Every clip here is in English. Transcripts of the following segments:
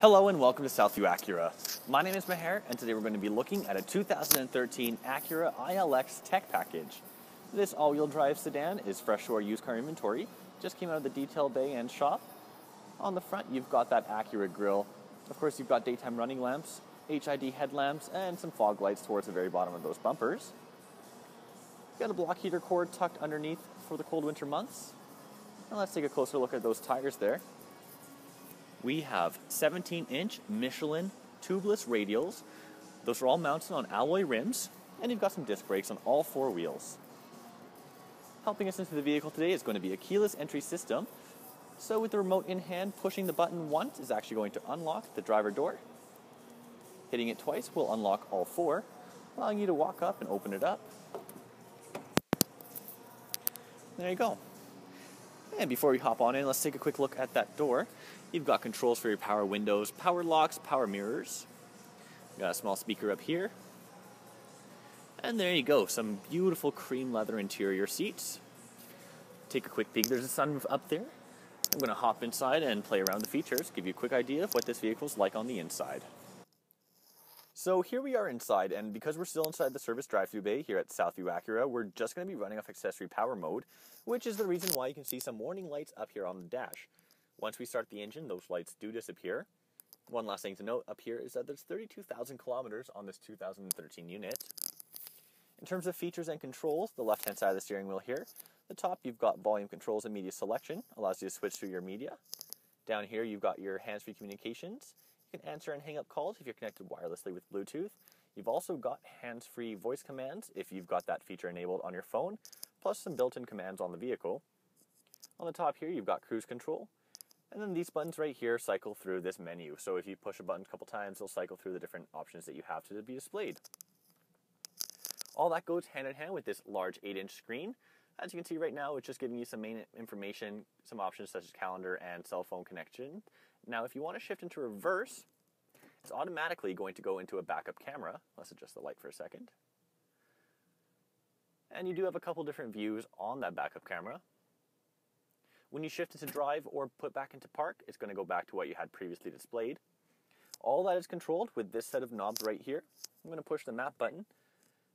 Hello and welcome to Southview Acura. My name is Maher and today we're going to be looking at a 2013 Acura ILX tech package. This all-wheel drive sedan is fresh to our used car inventory, just came out of the detail bay and shop. On the front you've got that Acura grille. Of course you've got daytime running lamps, HID headlamps, and some fog lights towards the very bottom of those bumpers. You've got a block heater cord tucked underneath for the cold winter months. Now let's take a closer look at those tires there. We have 17-inch Michelin tubeless radials. Those are all mounted on alloy rims, and you've got some disc brakes on all four wheels. Helping us into the vehicle today is going to be a keyless entry system. So with the remote in hand, pushing the button once is actually going to unlock the driver door. Hitting it twice will unlock all four, allowing you to walk up and open it up. There you go. And before we hop on in, let's take a quick look at that door. You've got controls for your power windows, power locks, power mirrors. You've got a small speaker up here. And there you go, some beautiful cream leather interior seats. Take a quick peek, there's a sunroof up there. I'm going to hop inside and play around the features, give you a quick idea of what this vehicle's like on the inside. So here we are inside, and because we're still inside the service drive-thru bay here at Southview Acura, we're just going to be running off accessory power mode, which is the reason why you can see some warning lights up here on the dash. Once we start the engine, those lights do disappear. One last thing to note up here is that there's 32,000 kilometers on this 2013 unit. In terms of features and controls, the left-hand side of the steering wheel here, the top you've got volume controls and media selection, allows you to switch through your media. Down here you've got your hands-free communications. You can answer and hang up calls if you're connected wirelessly with Bluetooth. You've also got hands-free voice commands if you've got that feature enabled on your phone, plus some built-in commands on the vehicle. On the top here you've got cruise control, and then these buttons right here cycle through this menu. So if you push a button a couple times, they'll cycle through the different options that you have to be displayed. All that goes hand in hand with this large 8-inch screen. As you can see right now, it's just giving you some main information, some options such as calendar and cell phone connection. Now, if you want to shift into reverse, it's automatically going to go into a backup camera. Let's adjust the light for a second. And you do have a couple different views on that backup camera. When you shift into drive or put back into park, it's going to go back to what you had previously displayed. All that is controlled with this set of knobs right here. I'm going to push the map button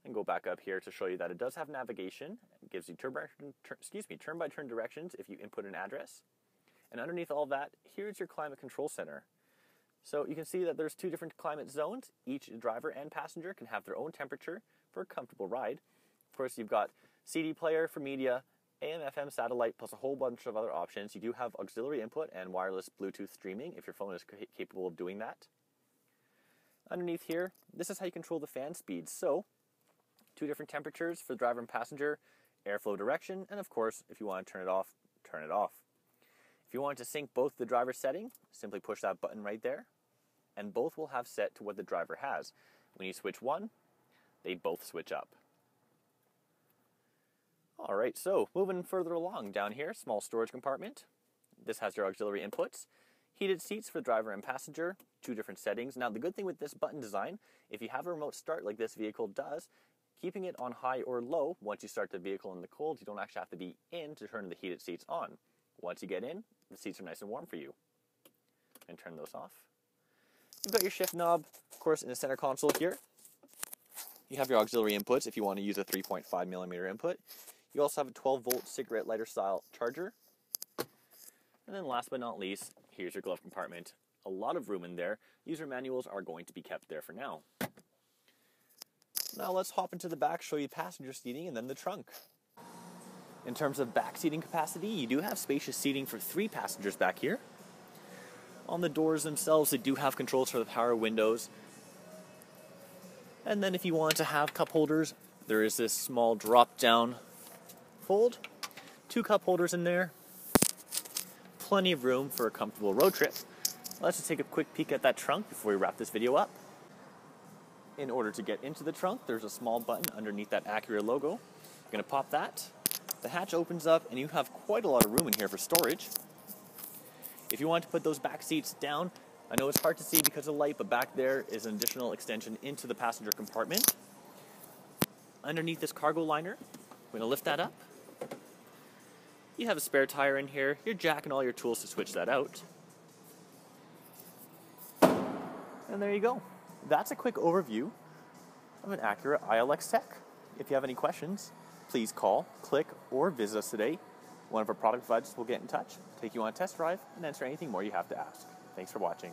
and go back up here to show you that it does have navigation. It gives you turn-by-turn directions if you input an address. And underneath all that, here's your climate control center. So you can see that there's two different climate zones. Each driver and passenger can have their own temperature for a comfortable ride. Of course, you've got CD player for media, AM, FM, satellite, plus a whole bunch of other options. You do have auxiliary input and wireless Bluetooth streaming if your phone is capable of doing that. Underneath here, this is how you control the fan speeds. So, two different temperatures for the driver and passenger, airflow direction, and of course, if you want to turn it off, turn it off. If you want to sync both the driver setting, simply push that button right there, and both will have set to what the driver has. When you switch one, they both switch up. Alright, so moving further along down here, small storage compartment. This has your auxiliary inputs. Heated seats for driver and passenger, two different settings. Now the good thing with this button design, if you have a remote start like this vehicle does, keeping it on high or low, once you start the vehicle in the cold, you don't actually have to be in to turn the heated seats on. Once you get in, the seats are nice and warm for you. And turn those off. You've got your shift knob, of course, in the center console here. You have your auxiliary inputs if you want to use a 3.5mm input. You also have a 12-volt cigarette lighter style charger. And then last but not least, here's your glove compartment. A lot of room in there. User manuals are going to be kept there for now. Now let's hop into the back, show you passenger seating, and then the trunk. In terms of back seating capacity, you do have spacious seating for 3 passengers back here. On the doors themselves, they do have controls for the power windows. And then if you want to have cup holders, there is this small drop-down fold. 2 cup holders in there. Plenty of room for a comfortable road trip. Let's just take a quick peek at that trunk before we wrap this video up. In order to get into the trunk, there's a small button underneath that Acura logo. You're going to pop that. The hatch opens up and you have quite a lot of room in here for storage. If you want to put those back seats down, I know it's hard to see because of the light, but back there is an additional extension into the passenger compartment. Underneath this cargo liner, we're going to lift that up. You have a spare tire in here, your jack and all your tools to switch that out. And there you go. That's a quick overview of an Acura ILX Tech. If you have any questions, please call, click, or visit us today. One of our product advisors will get in touch, take you on a test drive, and answer anything more you have to ask. Thanks for watching.